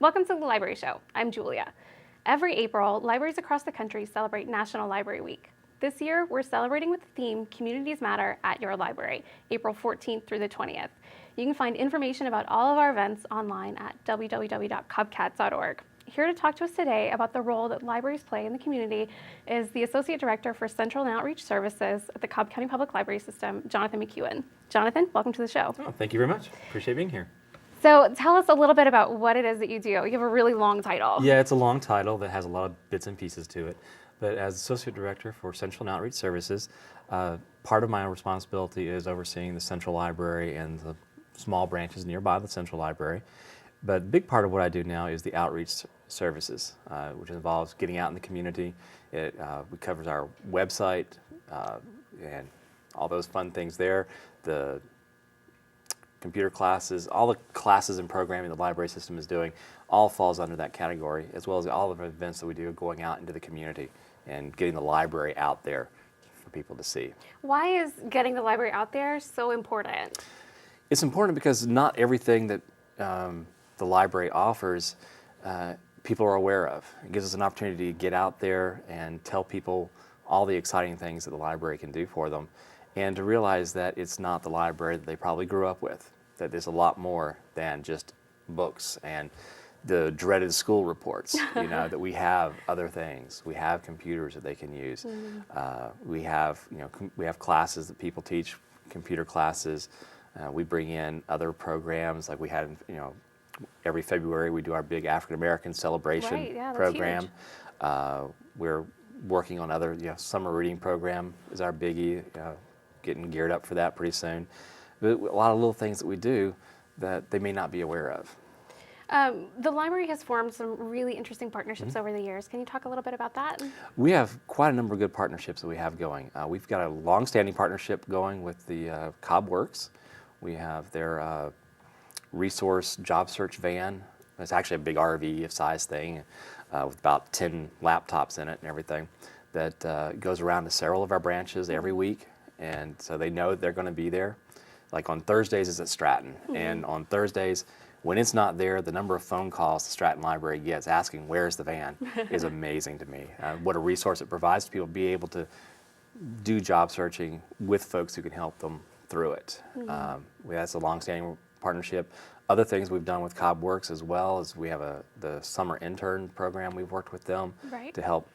Welcome to the Library Show. I'm Julia. Every April, libraries across the country celebrate National Library Week. This year, we're celebrating with the theme Communities Matter at Your Library, April 14th through the 20th. You can find information about all of our events online at www.cubcats.org. Here to talk to us today about the role that libraries play in the community is the Associate Director for Central and Outreach Services at the Cobb County Public Library System, Jonathan McEwen. Jonathan, welcome to the show. Oh, thank you very much. Appreciate being here. So tell us a little bit about what it is that you do. You have a really long title. Yeah, it's a long title that has a lot of bits and pieces to it. But as Associate Director for Central and Outreach Services, part of my responsibility is overseeing the Central Library and the small branches nearby the Central Library. But a big part of what I do now is the outreach services, which involves getting out in the community. It covers our website and all those fun things there, the computer classes, all the classes and programming the library system is doing, all falls under that category, as well as all of the events that we do going out into the community and getting the library out there for people to see. Why is getting the library out there so important? It's important because not everything that the library offers people are aware of. It gives us an opportunity to get out there and tell people all the exciting things that the library can do for them, and to realize that it's not the library that they probably grew up with, that there's a lot more than just books and the dreaded school reports, that we have other things. We have computers that they can use. We have classes that people teach, computer classes. We bring in other programs, like we had, every February we do our big African American celebration program. We're working on other, summer reading program is our biggie, getting geared up for that pretty soon. But a lot of little things that we do that they may not be aware of. The library has formed some really interesting partnerships over the years. Can you talk a little bit about that? We have quite a number of good partnerships that we have going. We've got a long-standing partnership going with the Cobb Works. We have their resource job search van. It's actually a big RV size thing with about 10 laptops in it and everything that goes around to several of our branches every week. And so they know they're going to be there. Like on Thursdays is at Stratton. And on Thursdays, when it's not there, the number of phone calls the Stratton Library gets asking where's the van is amazing to me. What a resource it provides to people to be able to do job searching with folks who can help them through it. That's a long-standing partnership. Other things we've done with Cobb Works as well is we have the summer intern program. We've worked with them to help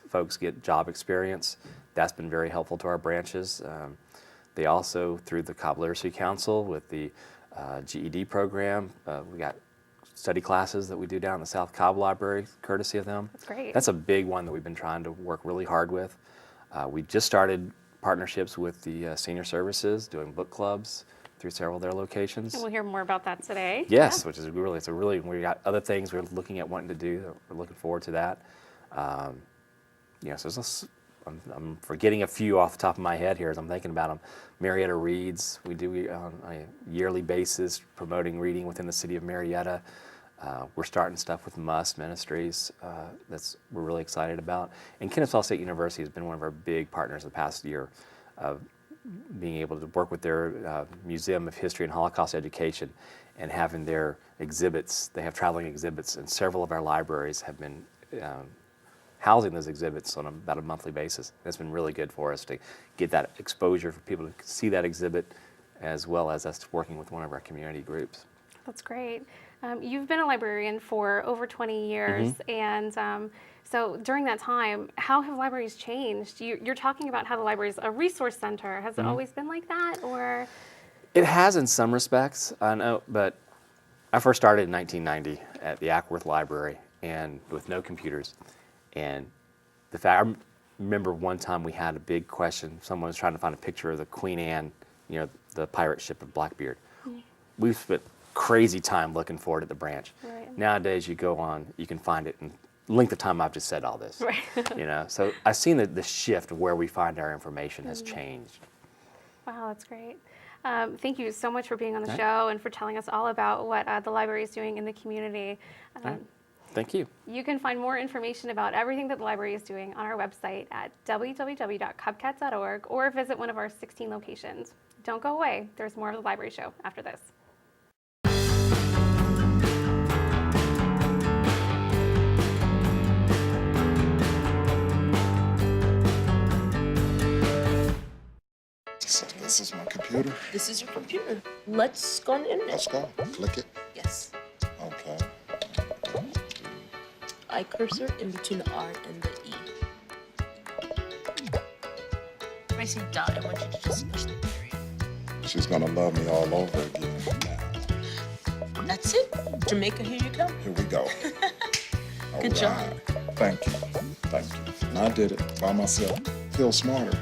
folks get job experience. That's been very helpful to our branches. They also, through the Cobb Literacy Council with the GED program, we got study classes that we do down in the South Cobb Library, courtesy of them. That's great. That's a big one that we've been trying to work really hard with. We just started partnerships with the senior services, doing book clubs through several of their locations. And we'll hear more about that today. Yes, which is really, we got other things we're looking at wanting to do. We're looking forward to that. So I'm forgetting a few off the top of my head here as I'm thinking about them. Marietta Reads, we do on a yearly basis, promoting reading within the city of Marietta. We're starting stuff with Must Ministries we're really excited about. And Kennesaw State University has been one of our big partners the past year, being able to work with their Museum of History and Holocaust Education and having their exhibits. They have traveling exhibits, and several of our libraries have been housing those exhibits on about a monthly basis. It's been really good for us to get that exposure for people to see that exhibit, as well as us working with one of our community groups. That's great. You've been a librarian for over 20 years, and so during that time, how have libraries changed? You're talking about how the library is a resource center. Has it always been like that, or? It has in some respects, I know, but I first started in 1990 at the Ackworth Library, and with no computers. And I remember one time we had a big question. Someone was trying to find a picture of the Queen Anne, the pirate ship of Blackbeard. We've spent crazy time looking for it at the branch. Right. Nowadays, you go on, you can find it in length of time I've just said all this. Right. So I've seen the shift of where we find our information has changed. Wow, that's great. Thank you so much for being on the show and for telling us all about what the library is doing in the community. Thank you. You can find more information about everything that the library is doing on our website at www.cubcats.org or visit one of our 16 locations. Don't go away. There's more of the library show after this. computer? This is your computer. Let's go on the internet. Let's go. Click it. Yes. Okay. I cursor in between the R and the E. If I say dot, I want you to just push the period. She's gonna love me all over again now. That's it. Jamaica, here you come. Here we go. Good job. Thank you. Thank you. And I did it by myself. Feel smarter.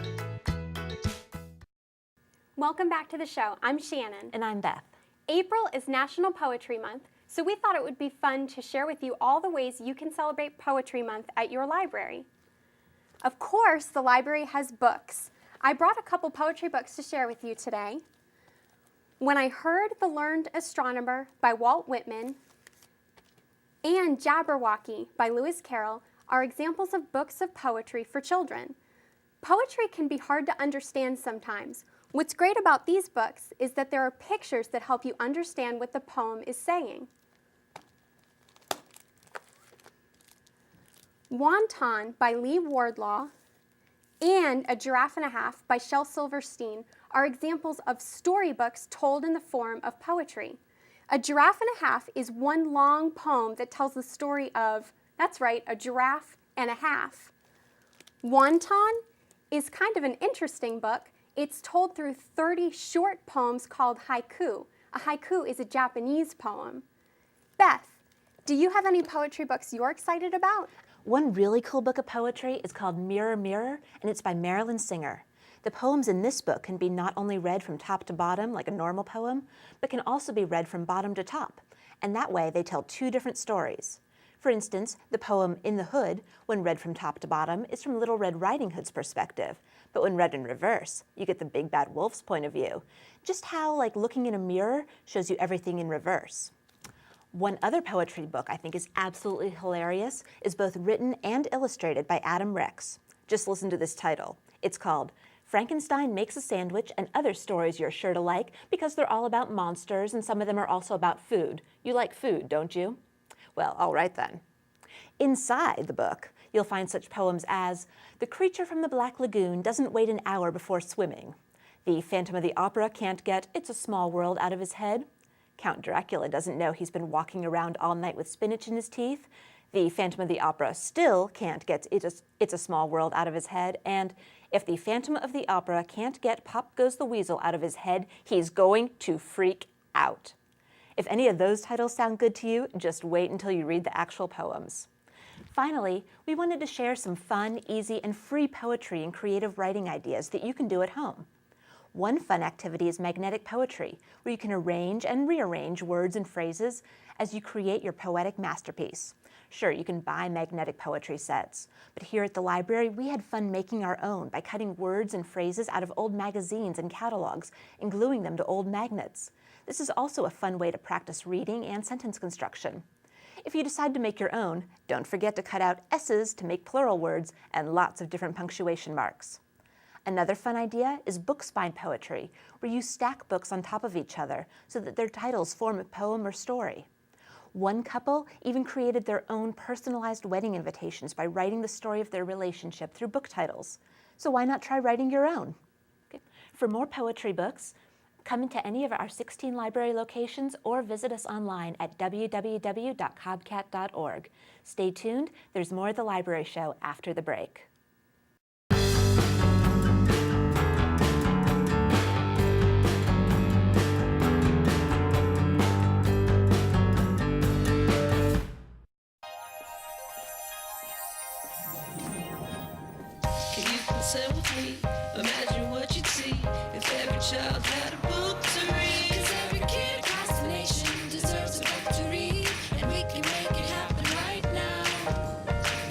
Welcome back to the show. I'm Shannon. And I'm Beth. April is National Poetry Month, so we thought it would be fun to share with you all the ways you can celebrate Poetry Month at your library. Of course, the library has books. I brought a couple poetry books to share with you today. When I Heard the Learned Astronomer by Walt Whitman and Jabberwocky by Lewis Carroll are examples of books of poetry for children. Poetry can be hard to understand sometimes. What's great about these books is that there are pictures that help you understand what the poem is saying. Wanton by Lee Wardlaw and A Giraffe and a Half by Shel Silverstein are examples of storybooks told in the form of poetry. A Giraffe and a Half is one long poem that tells the story of, that's right, a giraffe and a half. Wanton is kind of an interesting book. It's told through 30 short poems called haiku. A haiku is a Japanese poem. Beth, do you have any poetry books you're excited about? One really cool book of poetry is called Mirror, Mirror, and it's by Marilyn Singer. The poems in this book can be not only read from top to bottom like a normal poem, but can also be read from bottom to top. And that way they tell two different stories. For instance, the poem In the Hood, when read from top to bottom, is from Little Red Riding Hood's perspective. But when read in reverse, you get the Big Bad Wolf's point of view. Just how, like, looking in a mirror shows you everything in reverse. One other poetry book I think is absolutely hilarious is both written and illustrated by Adam Rex. Just listen to this title. It's called Frankenstein Makes a Sandwich and Other Stories You're Sure to Like, because they're all about monsters and some of them are also about food. You like food, don't you? Well, all right then. Inside the book, you'll find such poems as The Creature from the Black Lagoon Doesn't Wait an Hour Before Swimming. The Phantom of the Opera can't get It's a Small World out of his head. Count Dracula doesn't know he's been walking around all night with spinach in his teeth. The Phantom of the Opera still can't get It's a Small World out of his head. And if the Phantom of the Opera can't get Pop Goes the Weasel out of his head, he's going to freak out. If any of those titles sound good to you, just wait until you read the actual poems. Finally, we wanted to share some fun, easy, and free poetry and creative writing ideas that you can do at home. One fun activity is magnetic poetry, where you can arrange and rearrange words and phrases as you create your poetic masterpiece. Sure, you can buy magnetic poetry sets, but here at the library, we had fun making our own by cutting words and phrases out of old magazines and catalogs and gluing them to old magnets. This is also a fun way to practice reading and sentence construction. If you decide to make your own, don't forget to cut out S's to make plural words and lots of different punctuation marks. Another fun idea is book spine poetry, where you stack books on top of each other so that their titles form a poem or story. One couple even created their own personalized wedding invitations by writing the story of their relationship through book titles. So why not try writing your own? Okay. For more poetry books, come into any of our 16 library locations or visit us online at www.cobcat.org. Stay tuned, there's more of the Library Show after the break. Sit with me, imagine what you'd see if every child had a book to read. 'Cause every kid across the nation deserves a book to read, and we can make it happen right now.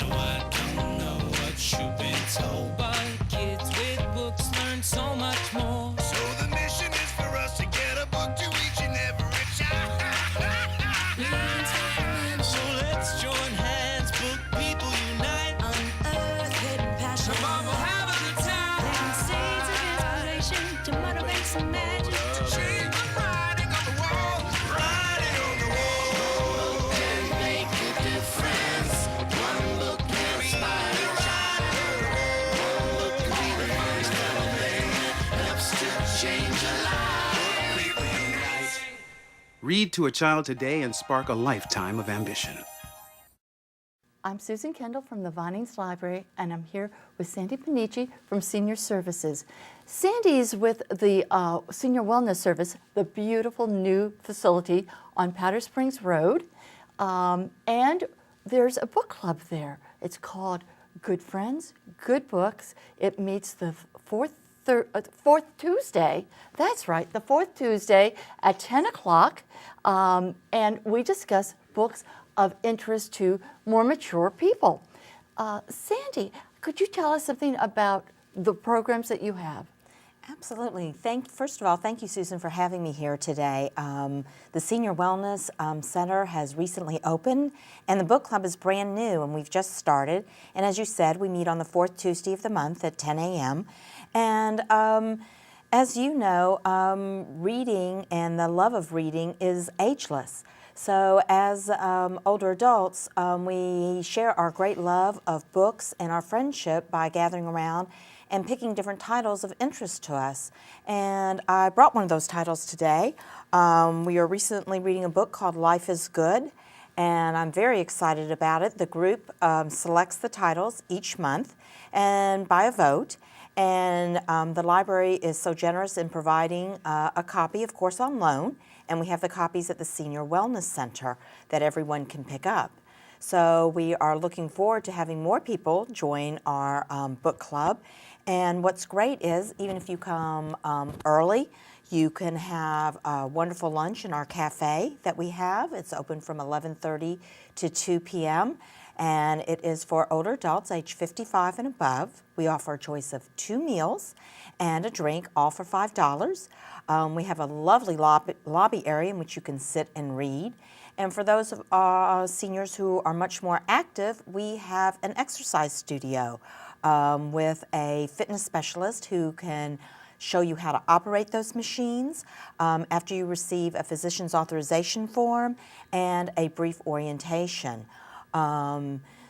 No, I don't know what you've been told, but kids with books learn so much more. So the mission is for us to get a book to each and every child. So let's join hands, book people unite, unearth hidden passion. Come on, we'll have a good time. Read to a child today and spark a lifetime of ambition. I'm Susan Kendall from the Vinings Library, and I'm here with Sandy Panici from Senior Services. Sandy's with the Senior Wellness Service, the beautiful new facility on Powder Springs Road, and there's a book club there. It's called Good Friends, Good Books. It meets the fourth Tuesday, that's right, the fourth Tuesday at 10 o'clock, and we discuss books of interest to more mature people. Sandy, could you tell us something about the programs that you have? Absolutely. First of all, thank you, Susan, for having me here today. The Senior Wellness Center has recently opened, and the book club is brand new, and we've just started. And as you said, we meet on the fourth Tuesday of the month at 10 a.m. And as you know, reading and the love of reading is ageless. So as older adults, we share our great love of books and our friendship by gathering around and picking different titles of interest to us. And I brought one of those titles today. We are recently reading a book called Life is Good, and I'm very excited about it. The group selects the titles each month and by a vote. And the library is so generous in providing a copy, of course, on loan. And we have the copies at the Senior Wellness Center that everyone can pick up. So we are looking forward to having more people join our book club. And what's great is, even if you come early, you can have a wonderful lunch in our cafe that we have. It's open from 11:30 to 2 p.m. And it is for older adults age 55 and above. We offer a choice of 2 meals and a drink, all for $5. We have a lovely lobby area in which you can sit and read. And for those of seniors who are much more active, we have an exercise studio with a fitness specialist who can show you how to operate those machines after you receive a physician's authorization form and a brief orientation.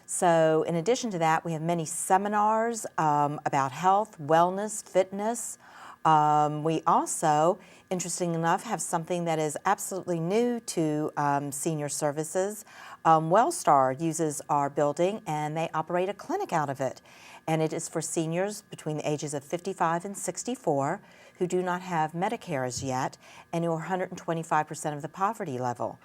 So in addition to that, we have many seminars about health, wellness, fitness. We also, interesting enough, have something that is absolutely new to senior services. Wellstar uses our building and they operate a clinic out of it. And it is for seniors between the ages of 55 and 64 who do not have Medicare as yet and who are 125% of the poverty level.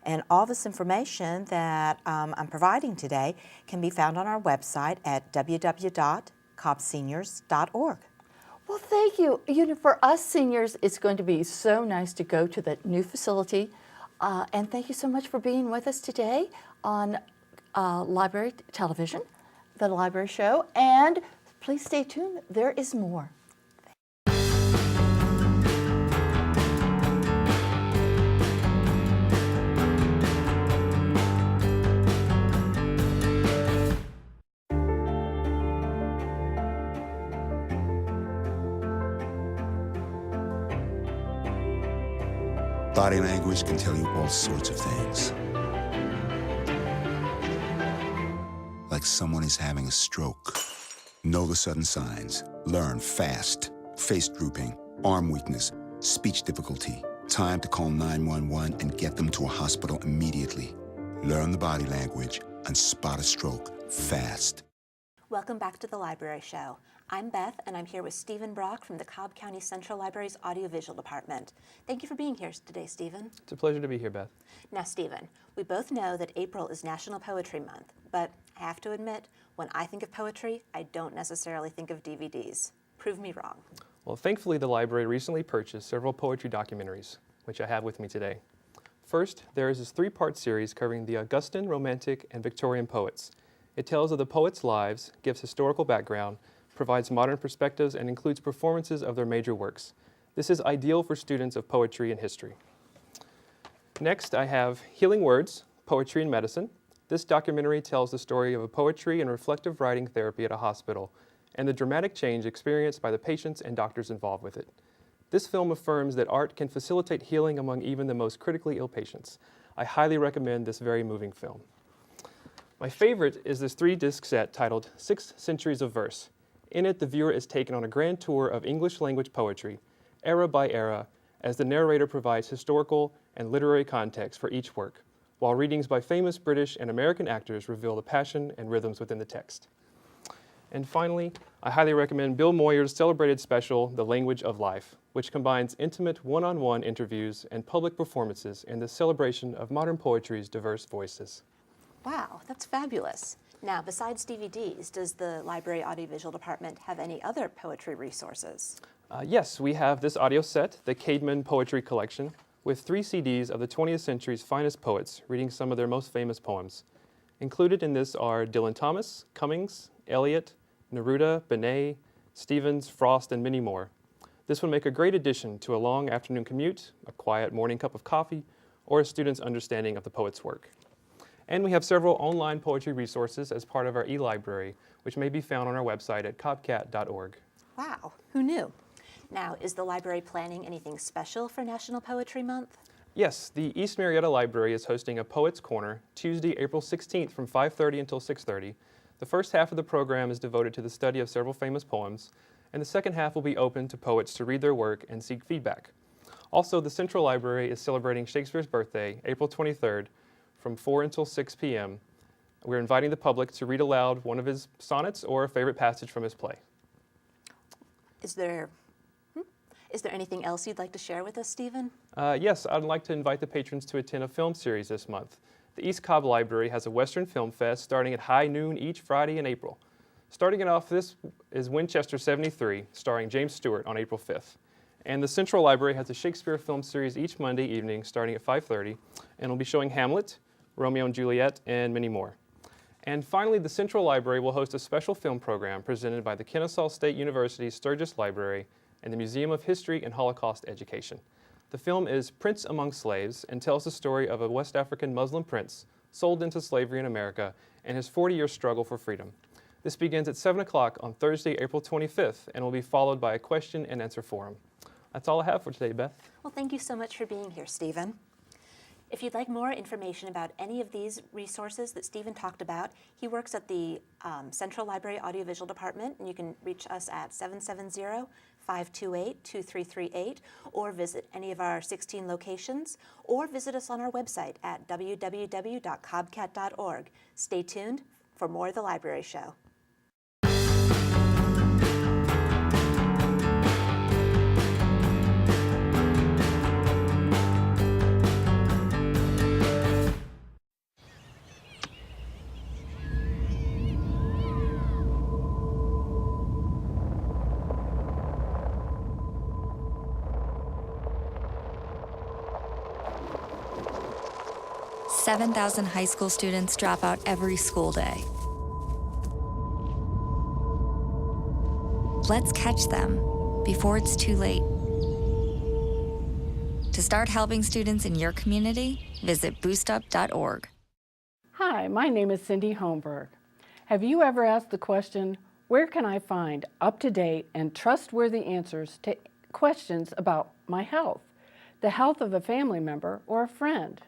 And all this information that I'm providing today can be found on our website at www.cobbseniors.org. Well, thank you. You know, for us seniors, it's going to be so nice to go to that new facility. And thank you so much for being with us today on Library Television, the Library Show. And please stay tuned. There is more. Body language can tell you all sorts of things. Like someone is having a stroke. Know the sudden signs. Learn fast. Face drooping, arm weakness, speech difficulty. Time to call 911 and get them to a hospital immediately. Learn the body language and spot a stroke fast. Welcome back to the Library Show. I'm Beth, and I'm here with Stephen Brock from the Cobb County Central Library's Audiovisual Department. Thank you for being here today, Stephen. It's a pleasure to be here, Beth. Now, Stephen, we both know that April is National Poetry Month, but I have to admit, when I think of poetry, I don't necessarily think of DVDs. Prove me wrong. Well, thankfully, the library recently purchased several poetry documentaries, which I have with me today. First, there is this 3-part series covering the Augustan, Romantic, and Victorian poets. It tells of the poets' lives, gives historical background, provides modern perspectives, and includes performances of their major works. This is ideal for students of poetry and history. Next, I have Healing Words, Poetry and Medicine. This documentary tells the story of a poetry and reflective writing therapy at a hospital and the dramatic change experienced by the patients and doctors involved with it. This film affirms that art can facilitate healing among even the most critically ill patients. I highly recommend this very moving film. My favorite is this 3-disc set titled 6 Centuries of Verse. In it, the viewer is taken on a grand tour of English language poetry, era by era, as the narrator provides historical and literary context for each work, while readings by famous British and American actors reveal the passion and rhythms within the text. And finally, I highly recommend Bill Moyer's celebrated special, The Language of Life, which combines intimate one-on-one interviews and public performances in the celebration of modern poetry's diverse voices. Wow, that's fabulous. Now, besides DVDs, does the Library Audiovisual Department have any other poetry resources? Yes, we have this audio set, the Caedmon Poetry Collection, with 3 CDs of the 20th century's finest poets reading some of their most famous poems. Included in this are Dylan Thomas, Cummings, Eliot, Neruda, Benet, Stevens, Frost, and many more. This would make a great addition to a long afternoon commute, a quiet morning cup of coffee, or a student's understanding of the poet's work. And we have several online poetry resources as part of our e-library, which may be found on our website at cobcat.org. Wow, who knew? Now, is the library planning anything special for National Poetry Month? Yes, the East Marietta Library is hosting a Poets Corner Tuesday, April 16th from 5:30 until 6:30. The first half of the program is devoted to the study of several famous poems, and the second half will be open to poets to read their work and seek feedback. Also, the Central Library is celebrating Shakespeare's birthday, April 23rd, from 4 until 6 p.m. We're inviting the public to read aloud one of his sonnets or a favorite passage from his play. Is there anything else you'd like to share with us, Stephen? Yes, I'd like to invite the patrons to attend a film series this month. The East Cobb Library has a Western Film Fest starting at high noon each Friday in April. Starting it off, this is Winchester 73, starring James Stewart on April 5th. And the Central Library has a Shakespeare film series each Monday evening starting at 5:30, and will be showing Hamlet, Romeo and Juliet, and many more. And finally, the Central Library will host a special film program presented by the Kennesaw State University Sturgis Library and the Museum of History and Holocaust Education. The film is Prince Among Slaves and tells the story of a West African Muslim prince sold into slavery in America and his 40-year struggle for freedom. This begins at 7 o'clock on Thursday, April 25th, and will be followed by a question and answer forum. That's all I have for today, Beth. Well, thank you so much for being here, Stephen. If you'd like more information about any of these resources that Stephen talked about, he works at the Central Library Audiovisual Department, and you can reach us at 770-528-2338, or visit any of our 16 locations, or visit us on our website at www.cobcat.org. Stay tuned for more of The Library Show. Seven 7,000 high school students drop out every school day. Let's catch them before it's too late. To start helping students in your community, visit boostup.org. Hi, my name is Cindy Holmberg. Have you ever asked the question, where can I find up-to-date and trustworthy answers to questions about my health, the health of a family member or a friend?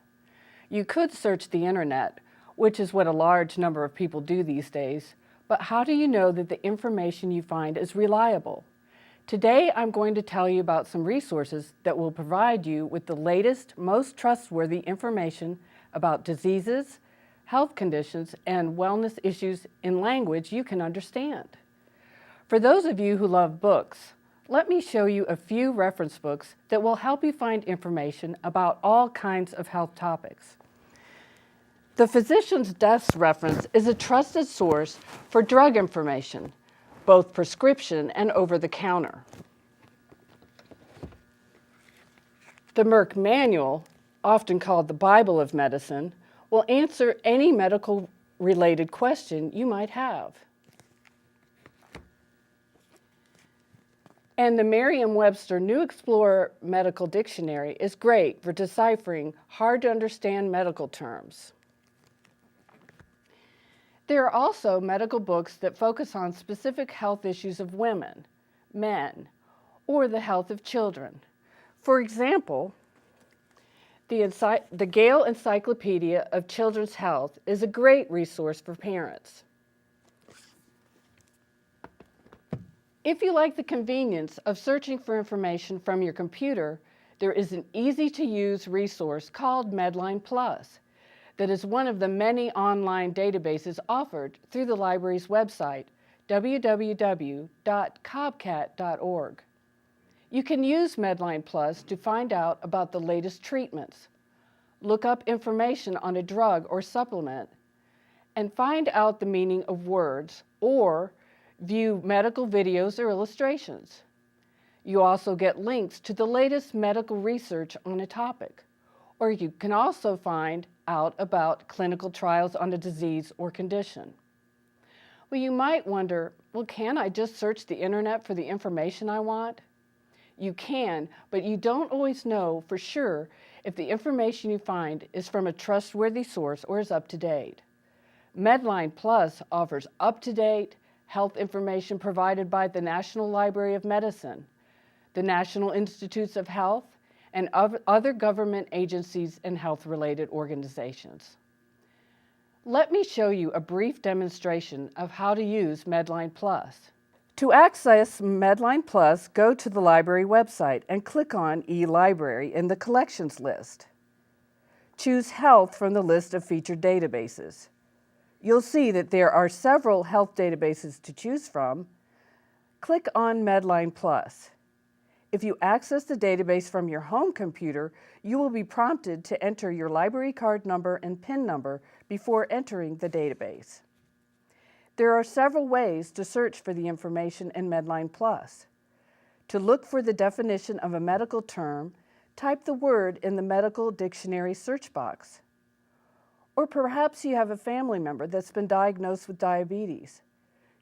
You could search the internet, which is what a large number of people do these days, but how do you know that the information you find is reliable? Today, I'm going to tell you about some resources that will provide you with the latest, most trustworthy information about diseases, health conditions, and wellness issues in language you can understand. For those of you who love books, let me show you a few reference books that will help you find information about all kinds of health topics. The Physician's Desk reference is a trusted source for drug information, both prescription and over-the-counter. The Merck Manual, often called the Bible of Medicine, will answer any medical-related question you might have. And the Merriam-Webster New Explorer Medical Dictionary is great for deciphering hard-to-understand medical terms. There are also medical books that focus on specific health issues of women, men, or the health of children. For example, the Gale Encyclopedia of Children's Health is a great resource for parents. If you like the convenience of searching for information from your computer, there is an easy-to-use resource called Medline Plus that is one of the many online databases offered through the library's website, www.cobcat.org. You can use Medline Plus to find out about the latest treatments, look up information on a drug or supplement, and find out the meaning of words or view medical videos or illustrations. You also get links to the latest medical research on a topic, or you can also find out about clinical trials on a disease or condition. Well, you might wonder, well, can I just search the internet for the information I want? You can, but you don't always know for sure if the information you find is from a trustworthy source or is up to date. Medline Plus offers up-to-date health information provided by the National Library of Medicine, the National Institutes of Health, and other government agencies and health-related organizations. Let me show you a brief demonstration of how to use Medline Plus. To access Medline Plus, go to the library website and click on eLibrary in the Collections list. Choose Health from the list of featured databases. You'll see that there are several health databases to choose from. Click on Medline Plus. If you access the database from your home computer, you will be prompted to enter your library card number and PIN number before entering the database. There are several ways to search for the information in Medline Plus. To look for the definition of a medical term, type the word in the medical dictionary search box. Or perhaps you have a family member that's been diagnosed with diabetes.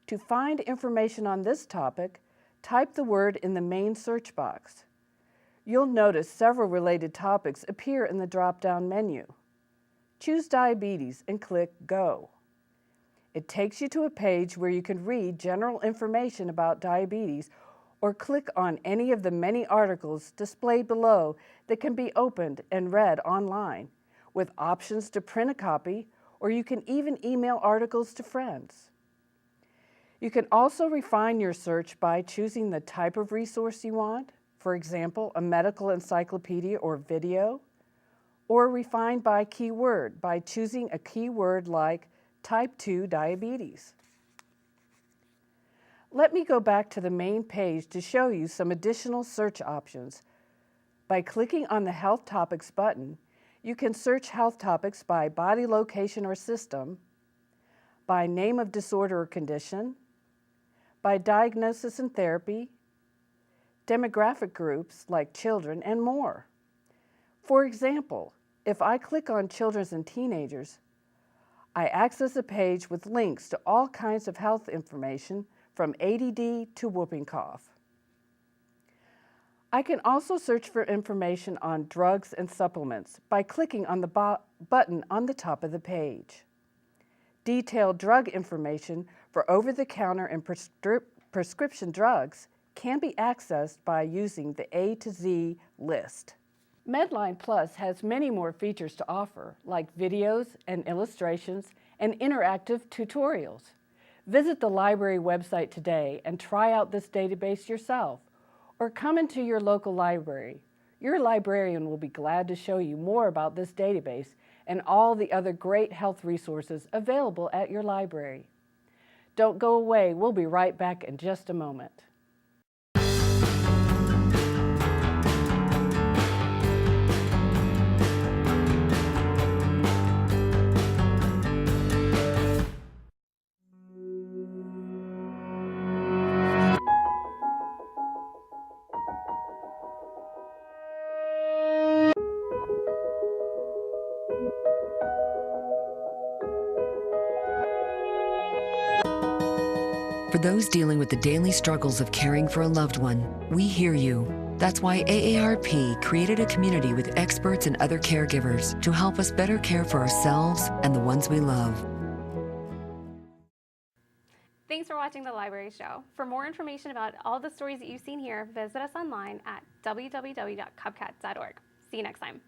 To find information on this topic, type the word in the main search box. You'll notice several related topics appear in the drop-down menu. Choose diabetes and click Go. It takes you to a page where you can read general information about diabetes or click on any of the many articles displayed below that can be opened and read online, with options to print a copy, or you can even email articles to friends. You can also refine your search by choosing the type of resource you want, for example, a medical encyclopedia or video, or refine by keyword by choosing a keyword like type 2 diabetes. Let me go back to the main page to show you some additional search options. By clicking on the Health Topics button, you can search health topics by body location or system, by name of disorder or condition, by diagnosis and therapy, demographic groups like children, and more. For example, if I click on children and teenagers, I access a page with links to all kinds of health information from ADD to whooping cough. I can also search for information on drugs and supplements by clicking on the button on the top of the page. Detailed drug information for over-the-counter and prescription drugs can be accessed by using the A to Z list. Medline Plus has many more features to offer, like videos and illustrations and interactive tutorials. Visit the library website today and try out this database yourself, or come into your local library. Your librarian will be glad to show you more about this database and all the other great health resources available at your library. Don't go away, we'll be right back in just a moment. For those dealing with the daily struggles of caring for a loved one, we hear you. That's why AARP created a community with experts and other caregivers to help us better care for ourselves and the ones we love. Thanks for watching The Library Show. For more information about all the stories that you've seen here, visit us online at www.cobcat.org. See you next time.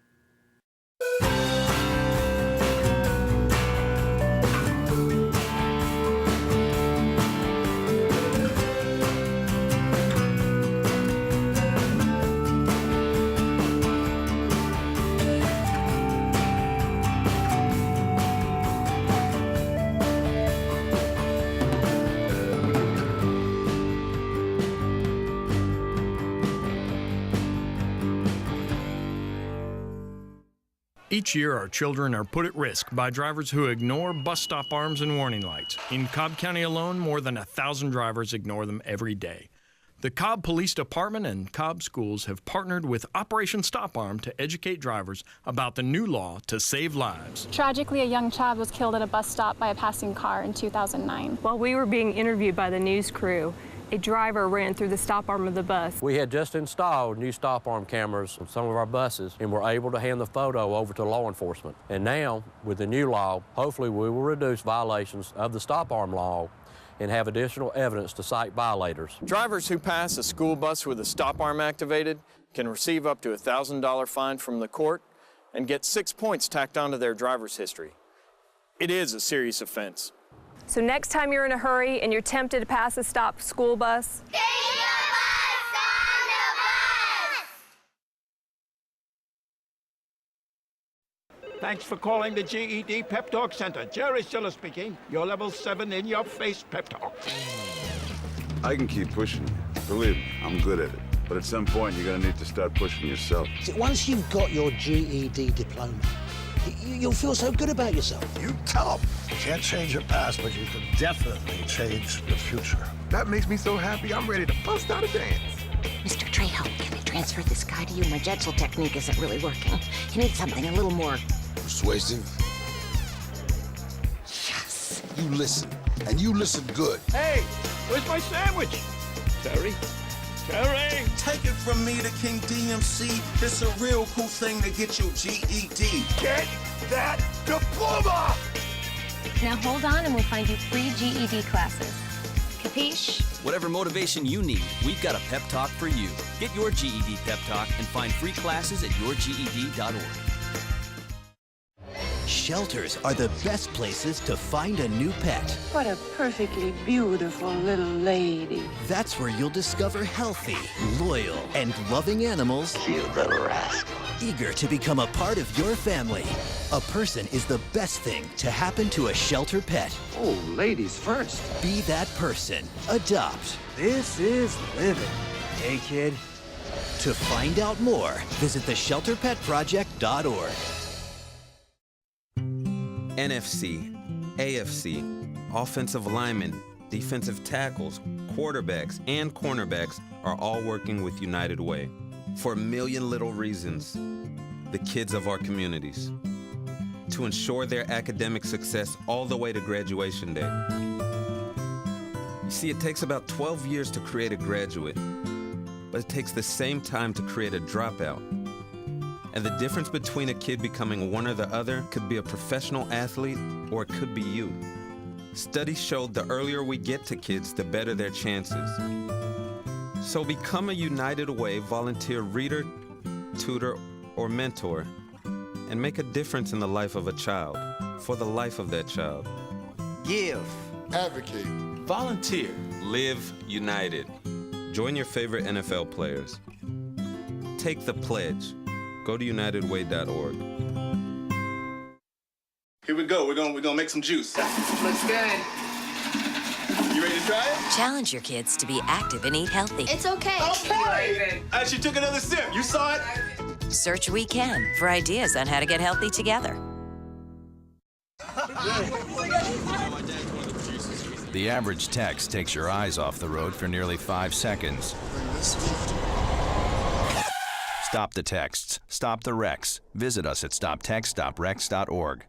Each year, our children are put at risk by drivers who ignore bus stop arms and warning lights. In Cobb County alone, more than 1,000 drivers ignore them every day. The Cobb Police Department and Cobb Schools have partnered with Operation Stop Arm to educate drivers about the new law to save lives. Tragically, a young child was killed at a bus stop by a passing car in 2009. While we were being interviewed by the news crew, a driver ran through the stop arm of the bus. We had just installed new stop arm cameras on some of our buses and were able to hand the photo over to law enforcement. And now, with the new law, hopefully we will reduce violations of the stop arm law and have additional evidence to cite violators. Drivers who pass a school bus with a stop arm activated can receive up to a $1,000 fine from the court and get 6 points tacked onto their driver's history. It is a serious offense. So next time you're in a hurry and you're tempted to pass a stopped school bus, Thanks for calling the GED Pep Talk Center. Jerry Stiller speaking. Your level 7 in-your-face pep talk. I can keep pushing you. Believe me, I'm good at it. But at some point, you're gonna need to start pushing yourself. See, once you've got your GED diploma, you'll feel so good about yourself. You tell them. You can't change your past, but you can definitely change your future. That makes me so happy, I'm ready to bust out a dance. Mr. Trejo, can they transfer this guy to you? My Jetzel technique isn't really working. You need something a little more persuasive. Yes. You listen, and you listen good. Hey, where's my sandwich? Terry? Terry! Take it from me, the King DMC. It's a real cool thing to get your GED. Get that diploma! Now hold on and we'll find you free GED classes. Capiche? Whatever motivation you need, we've got a pep talk for you. Get your GED pep talk and find free classes at yourged.org. Shelters are the best places to find a new pet. What a perfectly beautiful little lady. That's where you'll discover healthy, loyal, and loving animals. You little rascal. Eager to become a part of your family. A person is the best thing to happen to a shelter pet. Oh, ladies first. Be that person. Adopt. This is living. Hey, kid. To find out more, visit theshelterpetproject.org. NFC, AFC, offensive linemen, defensive tackles, quarterbacks, and cornerbacks are all working with United Way for a million little reasons. The kids of our communities. To ensure their academic success all the way to graduation day. You see, it takes about 12 years to create a graduate, but it takes the same time to create a dropout. And the difference between a kid becoming one or the other could be a professional athlete, or it could be you. Studies showed the earlier we get to kids, the better their chances. So become a United Way volunteer reader, tutor, or mentor, and make a difference in the life of a child, for the life of that child. Give. Advocate. Volunteer. Live United. Join your favorite NFL players. Take the pledge. Go to unitedway.org. Here we go. We're gonna make some juice. Looks good. You ready to try it? Challenge your kids to be active and eat healthy. It's okay. Okay. She took another sip. You saw it? Search We Can for ideas on how to get healthy together. The average text takes your eyes off the road for nearly 5 seconds. Stop the texts. Stop the wrecks. Visit us at stoptextstoprex.org.